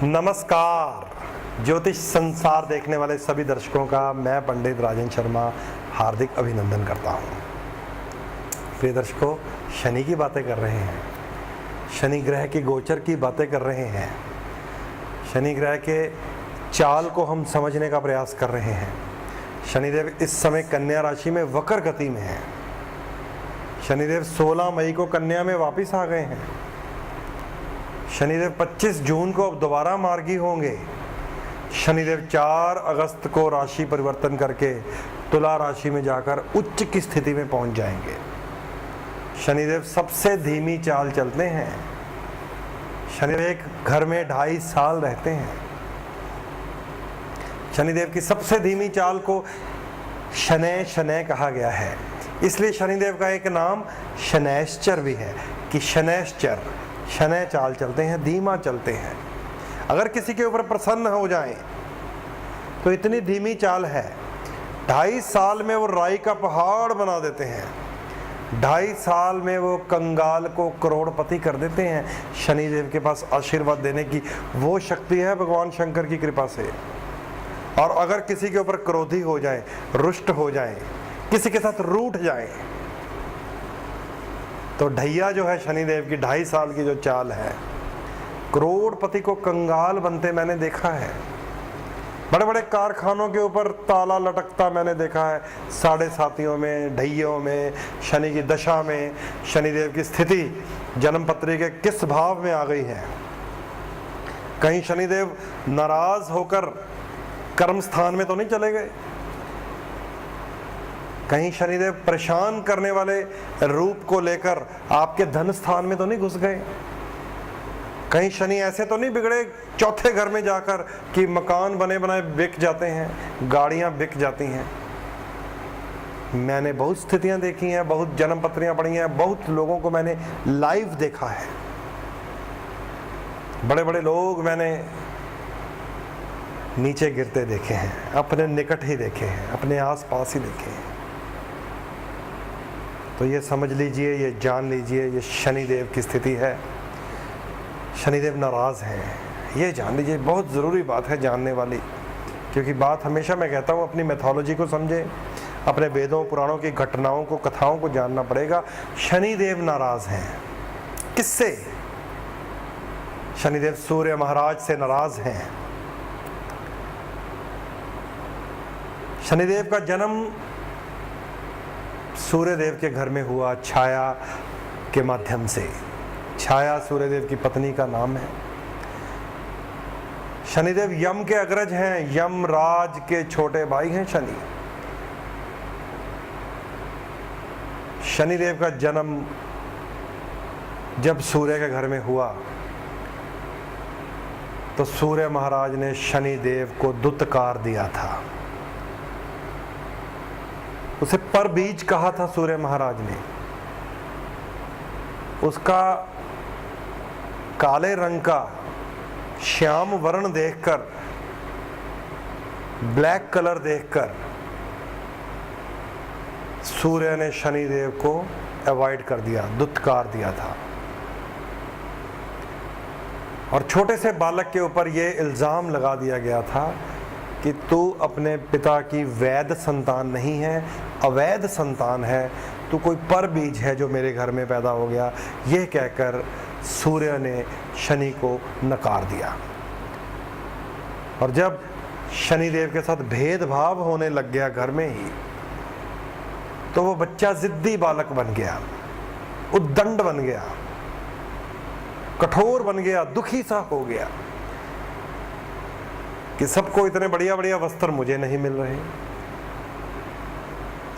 नमस्कार। ज्योतिष संसार देखने वाले सभी दर्शकों का मैं पंडित राजेंद्र शर्मा हार्दिक अभिनंदन करता हूँ। प्रिय दर्शकों, शनि की बातें कर रहे हैं, शनि ग्रह की गोचर की बातें कर रहे हैं, शनि ग्रह के चाल को हम समझने का प्रयास कर रहे हैं। शनिदेव इस समय कन्या राशि में वक्र गति में है। शनिदेव 16 मई को कन्या में वापस आ गए हैं। शनिदेव 25 जून को अब दोबारा मार्गी होंगे। शनिदेव 4 अगस्त को राशि परिवर्तन करके तुला राशि में जाकर उच्च की स्थिति में पहुंच जाएंगे। शनिदेव सबसे धीमी चाल चलते हैं। शनिदेव एक घर में 2.5 साल रहते हैं। शनिदेव की सबसे धीमी चाल को शनै शनै कहा गया है, इसलिए शनिदेव का एक नाम शनैश्चर भी है कि शनैश्चर, शनै चाल चलते हैं, धीमा चलते हैं। अगर किसी के ऊपर प्रसन्न हो जाएं तो इतनी धीमी चाल है, 2.5 साल में वो राई का पहाड़ बना देते हैं। 2.5 साल में वो कंगाल को करोड़पति कर देते हैं। शनिदेव के पास आशीर्वाद देने की वो शक्ति है भगवान शंकर की कृपा से। और अगर किसी के ऊपर क्रोधी हो जाए, रुष्ट हो जाए, किसी के साथ रूठ जाए, तो ढैया जो है शनिदेव की 2.5 साल की जो चाल है, करोड़पति को कंगाल बनते मैंने देखा है। बड़े बड़े कारखानों के ऊपर ताला लटकता मैंने देखा है। 7.5 में, ढैयों में, शनि की दशा में शनिदेव की स्थिति जन्म पत्री के किस भाव में आ गई है। कहीं शनिदेव नाराज होकर कर्म स्थान में तो नहीं चले गए, कहीं शनिदेव परेशान करने वाले रूप को लेकर आपके धन स्थान में तो नहीं घुस गए, कहीं शनि ऐसे तो नहीं बिगड़े चौथे घर में जाकर कि मकान बने बनाए बिक जाते हैं, गाड़ियां बिक जाती हैं। मैंने बहुत स्थितियां देखी हैं, बहुत जन्म पत्रियां पढ़ी हैं, बहुत लोगों को मैंने लाइव देखा है। बड़े बड़े लोग मैंने नीचे गिरते देखे हैं, अपने निकट ही देखे हैं, अपने आसपास ही देखे हैं। तो ये समझ लीजिए, ये जान लीजिए, ये शनिदेव की स्थिति है। शनिदेव नाराज हैं, ये जान लीजिए। बहुत ज़रूरी बात है जानने वाली, क्योंकि बात हमेशा मैं कहता हूँ अपनी मैथोलॉजी को समझे, अपने वेदों पुराणों की घटनाओं को, कथाओं को जानना पड़ेगा। शनिदेव नाराज हैं। किससे? शनिदेव सूर्य महाराज से नाराज हैं। शनिदेव का जन्म सूर्यदेव के घर में हुआ, छाया के माध्यम से। छाया सूर्यदेव की पत्नी का नाम है। शनिदेव यम के अग्रज हैं, यम राज के छोटे भाई हैं शनि। शनिदेव का जन्म जब सूर्य के घर में हुआ तो सूर्य महाराज ने शनिदेव को दुत्कार दिया था। उसे पर बीज कहा था सूर्य महाराज ने। उसका काले रंग का श्याम वर्ण देखकर, ब्लैक कलर देखकर सूर्य ने शनिदेव को अवॉइड कर दिया, दुत्कार दिया था। और छोटे से बालक के ऊपर यह इल्जाम लगा दिया गया था कि तू अपने पिता की वैध संतान नहीं है, अवैध संतान है, तू कोई पर बीज है जो मेरे घर में पैदा हो गया। यह कहकर सूर्य ने शनि को नकार दिया। और जब शनिदेव के साथ भेदभाव होने लग गया घर में ही, तो वो बच्चा जिद्दी बालक बन गया, उद्दंड बन गया, कठोर बन गया, दुखी सा हो गया कि सबको इतने बढ़िया बढ़िया वस्त्र मुझे नहीं मिल रहे,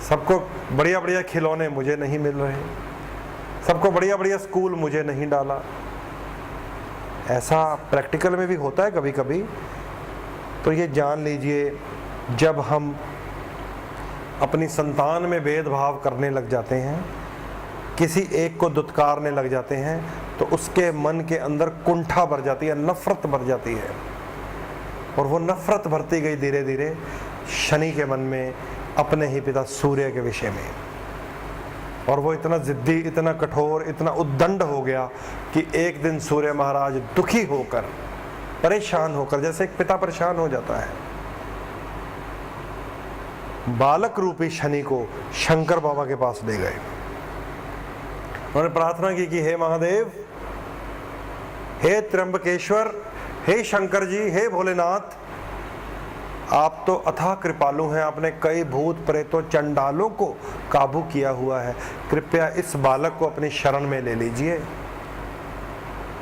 सबको बढ़िया बढ़िया खिलौने मुझे नहीं मिल रहे, सबको बढ़िया बढ़िया स्कूल मुझे नहीं डाला। ऐसा प्रैक्टिकल में भी होता है कभी कभी। तो ये जान लीजिए, जब हम अपनी संतान में भेदभाव करने लग जाते हैं, किसी एक को दुत्कारने लग जाते हैं, तो उसके मन के अंदर कुंठा भर जाती है, नफरत भर जाती है। और वो नफरत भरती गई धीरे धीरे शनि के मन में अपने ही पिता सूर्य के विषय में। और वो इतना जिद्दी, इतना कठोर, इतना उद्दंड हो गया कि एक दिन सूर्य महाराज दुखी होकर परेशान होकर, जैसे एक पिता परेशान हो जाता है, बालक रूपी शनि को शंकर बाबा के पास ले गए। उन्होंने प्रार्थना की कि हे महादेव, हे त्र्यंबकेश्वर, हे शंकर जी, हे भोलेनाथ, आप तो अथाह कृपालु हैं, आपने कई भूत प्रेतों चंडालों को काबू किया हुआ है, कृपया इस बालक को अपनी शरण में ले लीजिए,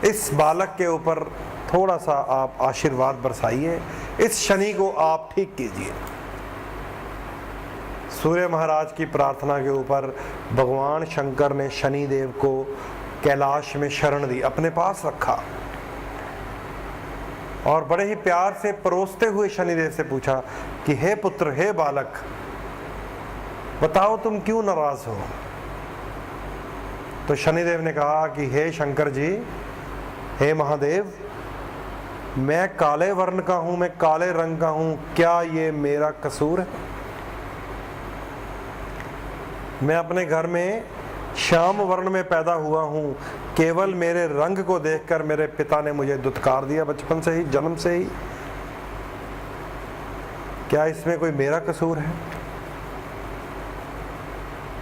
इस बालक के ऊपर थोड़ा सा आप आशीर्वाद बरसाइए, इस शनि को आप ठीक कीजिए। सूर्य महाराज की प्रार्थना के ऊपर भगवान शंकर ने शनि देव को कैलाश में शरण दी, अपने पास रखा और बड़े ही प्यार से परोसते हुए शनिदेव से पूछा कि हे पुत्र, हे बालक, बताओ तुम क्यों नाराज हो। तो शनिदेव ने कहा कि हे शंकर जी, हे महादेव, मैं काले वर्ण का हूं, मैं काले रंग का हूं, क्या ये मेरा कसूर है? मैं अपने घर में श्याम वर्ण में पैदा हुआ हूं, केवल मेरे रंग को देखकर मेरे पिता ने मुझे दुत्कार दिया बचपन से ही, जन्म से ही, क्या इसमें कोई मेरा कसूर है?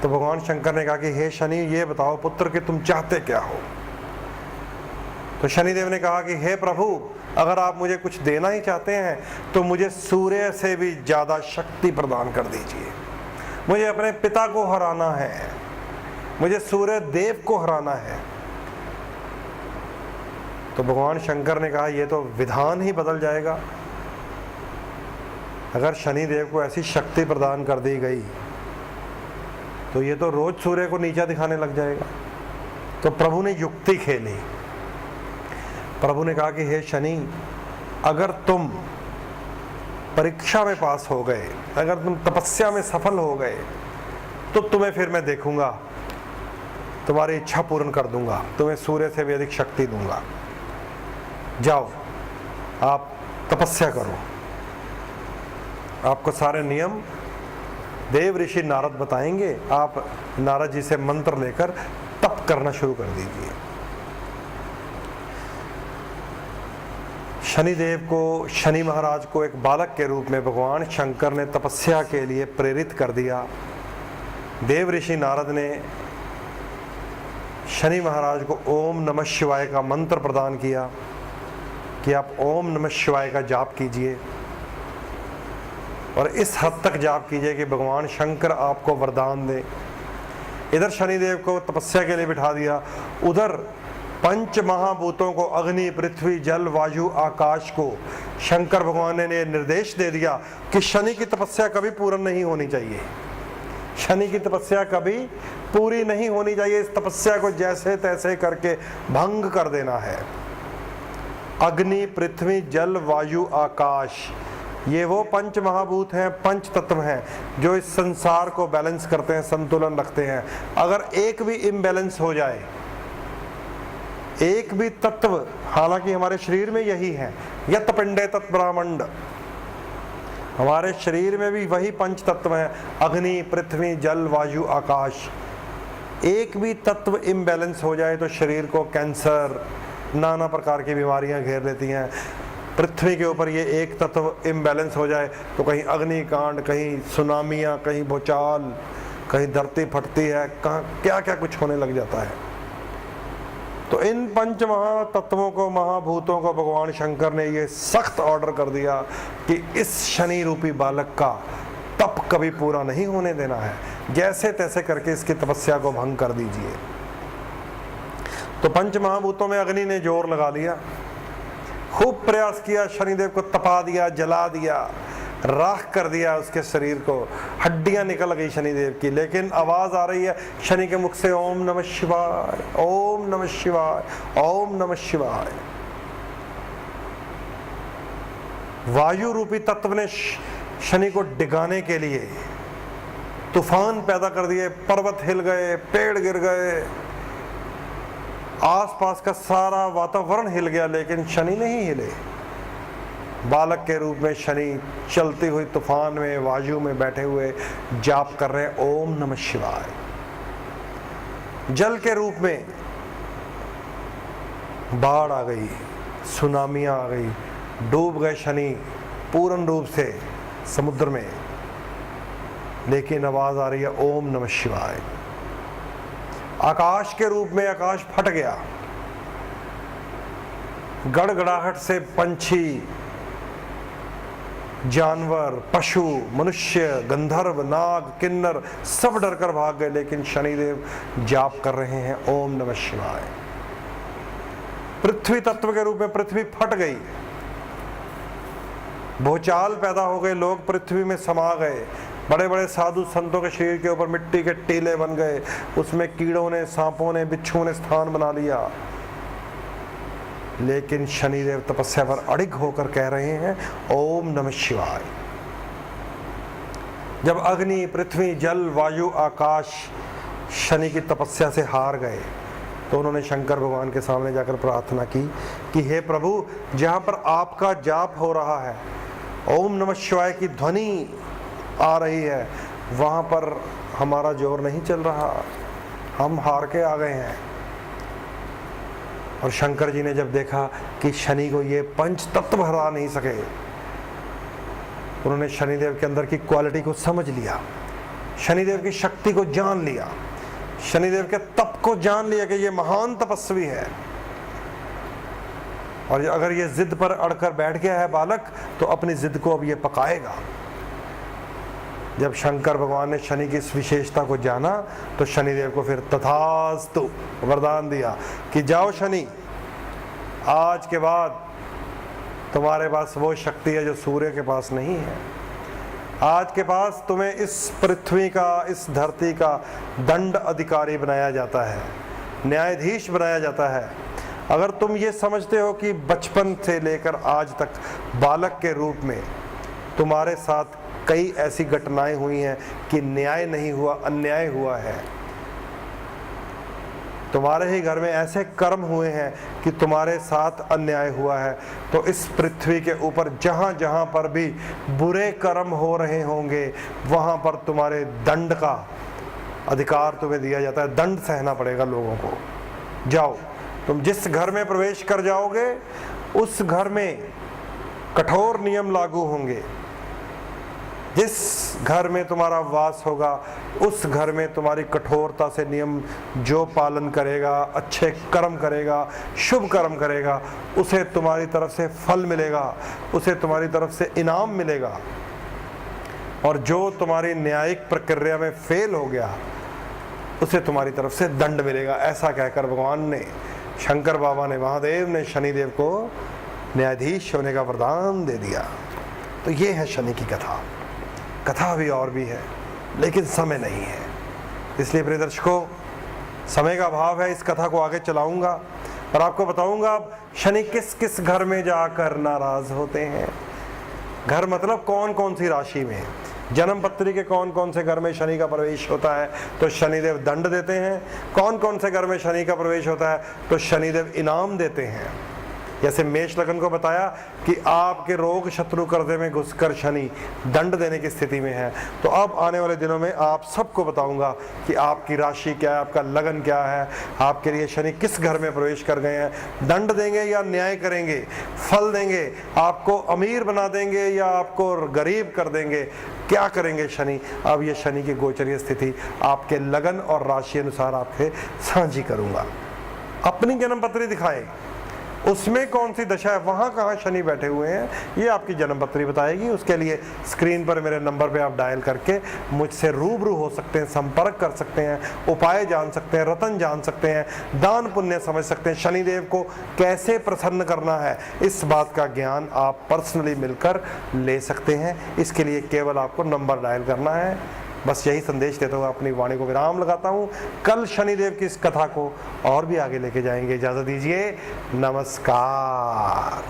तो भगवान शंकर ने कहा कि हे शनि, ये बताओ पुत्र कि तुम चाहते क्या हो। तो शनिदेव ने कहा कि हे प्रभु, अगर आप मुझे कुछ देना ही चाहते हैं तो मुझे सूर्य से भी ज्यादा शक्ति प्रदान कर दीजिए, मुझे अपने पिता को हराना है, मुझे सूर्य देव को हराना है। तो भगवान शंकर ने कहा ये तो विधान ही बदल जाएगा, अगर शनि देव को ऐसी शक्ति प्रदान कर दी गई तो ये तो रोज सूर्य को नीचा दिखाने लग जाएगा। तो प्रभु ने युक्ति खेली, प्रभु ने कहा कि हे शनि, अगर तुम परीक्षा में पास हो गए, अगर तुम तपस्या में सफल हो गए, तो तुम्हें फिर मैं देखूंगा, तुम्हारी इच्छा पूर्ण कर दूंगा, तुम्हें सूर्य से भी अधिक शक्ति दूंगा, जाओ आप तपस्या करो। आपको सारे नियम देव ऋषि नारद बताएंगे, आप नारद जी से मंत्र लेकर तप करना शुरू कर दीजिए। शनिदेव को, शनि महाराज को एक बालक के रूप में भगवान शंकर ने तपस्या के लिए प्रेरित कर दिया। देव ऋषि नारद ने शनि महाराज को ओम नमः शिवाय का मंत्र प्रदान किया कि आप ओम नमः शिवाय का जाप कीजिए और इस हद तक जाप कीजिए कि भगवान शंकर आपको वरदान दे। इधर शनिदेव को तपस्या के लिए बिठा दिया, उधर पंच महाभूतों को, अग्नि, पृथ्वी, जल, वायु, आकाश को शंकर भगवान ने निर्देश दे दिया कि शनि की तपस्या कभी पूर्ण नहीं होनी चाहिए, शनि की तपस्या कभी पूरी नहीं होनी चाहिए, इस तपस्या को जैसे तैसे करके भंग कर देना है। अग्नि, पृथ्वी, जल, वायु, आकाश, ये वो पंच महाभूत हैं, पंच तत्व हैं जो इस संसार को बैलेंस करते हैं, संतुलन रखते हैं। अगर एक भी इम्बैलेंस हो जाए, एक भी तत्व, हालांकि हमारे शरीर में यही है, यत पिंडे तत् ब्रह्मांड, हमारे शरीर में भी वही पंच तत्व हैं, अग्नि, पृथ्वी, जल, वायु, आकाश, एक भी तत्व इम्बैलेंस हो जाए तो शरीर को कैंसर, नाना प्रकार की बीमारियां घेर लेती हैं। पृथ्वी के ऊपर ये एक तत्व इम्बैलेंस हो जाए तो कहीं अग्निकांड, कहीं सुनामियाँ, कहीं भूचाल, कहीं धरती फटती है, कहाँ क्या क्या कुछ होने लग जाता है। तो इन पंच महातत्वों को, महाभूतों को भगवान शंकर ने ये सख्त ऑर्डर कर दिया कि इस शनि रूपी बालक का तप कभी पूरा नहीं होने देना है, जैसे तैसे करके इसकी तपस्या को भंग कर दीजिए। तो पंच महाभूतों में अग्नि ने जोर लगा लिया, खूब प्रयास किया, शनिदेव को तपा दिया, जला दिया, राख कर दिया उसके शरीर को, हड्डियां निकल गई शनिदेव की, लेकिन आवाज आ रही है शनि के मुख से, ओम नमः शिवाय, ओम नमः शिवाय, ओम नमः शिवाय। वायु रूपी तत्व ने शनि को डिगाने के लिए तूफान पैदा कर दिए, पर्वत हिल गए, पेड़ गिर गए, आसपास का सारा वातावरण हिल गया, लेकिन शनि नहीं हिले। बालक के रूप में शनि चलती हुई तूफान में, वायु में बैठे हुए जाप कर रहे हैं ओम नमः शिवाय। जल के रूप में बाढ़ आ गई, सुनामियां आ गई, डूब गए शनि पूर्ण रूप से समुद्र में, लेकिन आवाज आ रही है ओम नमः शिवाय। आकाश के रूप में आकाश फट गया, गड़गड़ाहट से पंछी, जानवर, पशु, मनुष्य, गंधर्व, नाग, किन्नर सब डरकर भाग गए, लेकिन शनिदेव जाप कर रहे हैं ओम नमः शिवाय। पृथ्वी तत्व के रूप में पृथ्वी फट गई, भूचाल पैदा हो गए, लोग पृथ्वी में समा गए, बड़े बड़े साधु संतों के शरीर के ऊपर मिट्टी के टीले बन गए, उसमें कीड़ों ने, सांपों ने, बिच्छुओं ने स्थान बना लिया। लेकिन शनिदेव तपस्या पर अड़िग होकर कह रहे हैं ओम नमः शिवाय। जब अग्नि, पृथ्वी, जल, वायु, आकाश शनि की तपस्या से हार गए, तो उन्होंने शंकर भगवान के सामने जाकर प्रार्थना की कि हे प्रभु, जहाँ पर आपका जाप हो रहा है, ओम नमः शिवाय की ध्वनि आ रही है, वहाँ पर हमारा जोर नहीं चल रहा, हम हार के आ गए हैं। और शंकर जी ने जब देखा कि शनि को ये पंच तत्व हरा नहीं सके, उन्होंने शनिदेव के अंदर की क्वालिटी को समझ लिया, शनिदेव की शक्ति को जान लिया, शनिदेव के तप को जान लिया कि ये महान तपस्वी है। और अगर ये जिद पर अड़कर बैठ गया है बालक, तो अपनी जिद को अब ये पकाएगा। जब शंकर भगवान ने शनि की इस विशेषता को जाना, तो शनिदेव को फिर तथास्तु वरदान दिया कि जाओ शनि, आज के बाद तुम्हारे पास वो शक्ति है जो सूर्य के पास नहीं है। आज के पास तुम्हें इस पृथ्वी का, इस धरती का दंड अधिकारी बनाया जाता है, न्यायाधीश बनाया जाता है। अगर तुम ये समझते हो कि बचपन से लेकर आज तक बालक के रूप में तुम्हारे साथ कई ऐसी घटनाएं हुई हैं कि न्याय नहीं हुआ, अन्याय हुआ है, तुम्हारे ही घर में ऐसे कर्म हुए हैं कि तुम्हारे साथ अन्याय हुआ है, तो इस पृथ्वी के ऊपर जहाँ जहाँ पर भी बुरे कर्म हो रहे होंगे, वहाँ पर तुम्हारे दंड का अधिकार तुम्हें दिया जाता है, दंड सहना पड़ेगा लोगों को। जाओ, तुम जिस घर में प्रवेश कर जाओगे उस घर में कठोर नियम लागू होंगे, जिस घर में तुम्हारा वास होगा उस घर में तुम्हारी कठोरता से नियम जो पालन करेगा, अच्छे कर्म करेगा, शुभ कर्म करेगा, उसे तुम्हारी तरफ से फल मिलेगा, उसे तुम्हारी तरफ से इनाम मिलेगा। और जो तुम्हारी न्यायिक प्रक्रिया में फेल हो गया, उसे तुम्हारी तरफ से दंड मिलेगा। ऐसा कहकर भगवान ने, शंकर बाबा ने, महादेव ने शनिदेव को न्यायाधीश होने का वरदान दे दिया। तो ये है शनि की कथा। कथा भी और भी है, लेकिन समय नहीं है, इसलिए प्रिय दर्शकों, समय का अभाव है। इस कथा को आगे चलाऊंगा और आपको बताऊंगा शनि किस किस घर में जाकर नाराज होते हैं। घर मतलब कौन कौन सी राशि में, जन्म पत्री के कौन कौन से घर में शनि का प्रवेश होता है तो शनिदेव दंड देते हैं, कौन कौन से घर में शनि का प्रवेश होता है तो शनिदेव इनाम देते हैं। जैसे मेष लगन को बताया कि आपके रोग शत्रु कर्जे में घुसकर शनि दंड देने की स्थिति में है, तो अब आने वाले दिनों में आप सबको बताऊंगा कि आपकी राशि क्या है, आपका लगन क्या है, आपके लिए शनि किस घर में प्रवेश कर गए हैं, दंड देंगे या न्याय करेंगे, फल देंगे, आपको अमीर बना देंगे या आपको गरीब कर देंगे, क्या करेंगे शनि। अब ये शनि की गोचरीय स्थिति आपके लगन और राशि अनुसार आपके साझी करूंगा। अपनी जन्म पत्री दिखाएं, उसमें कौन सी दशा है, वहाँ कहाँ शनि बैठे हुए हैं, ये आपकी जन्म पत्री बताएगी। उसके लिए स्क्रीन पर मेरे नंबर पे आप डायल करके मुझसे रूबरू हो सकते हैं, संपर्क कर सकते हैं, उपाय जान सकते हैं, रतन जान सकते हैं, दान पुण्य समझ सकते हैं, शनिदेव को कैसे प्रसन्न करना है, इस बात का ज्ञान आप पर्सनली मिलकर ले सकते हैं। इसके लिए केवल आपको नंबर डायल करना है। बस यही संदेश देता हुआ अपनी वाणी को विराम लगाता हूँ। कल शनिदेव की इस कथा को और भी आगे लेके जाएंगे। इजाज़त दीजिए, नमस्कार।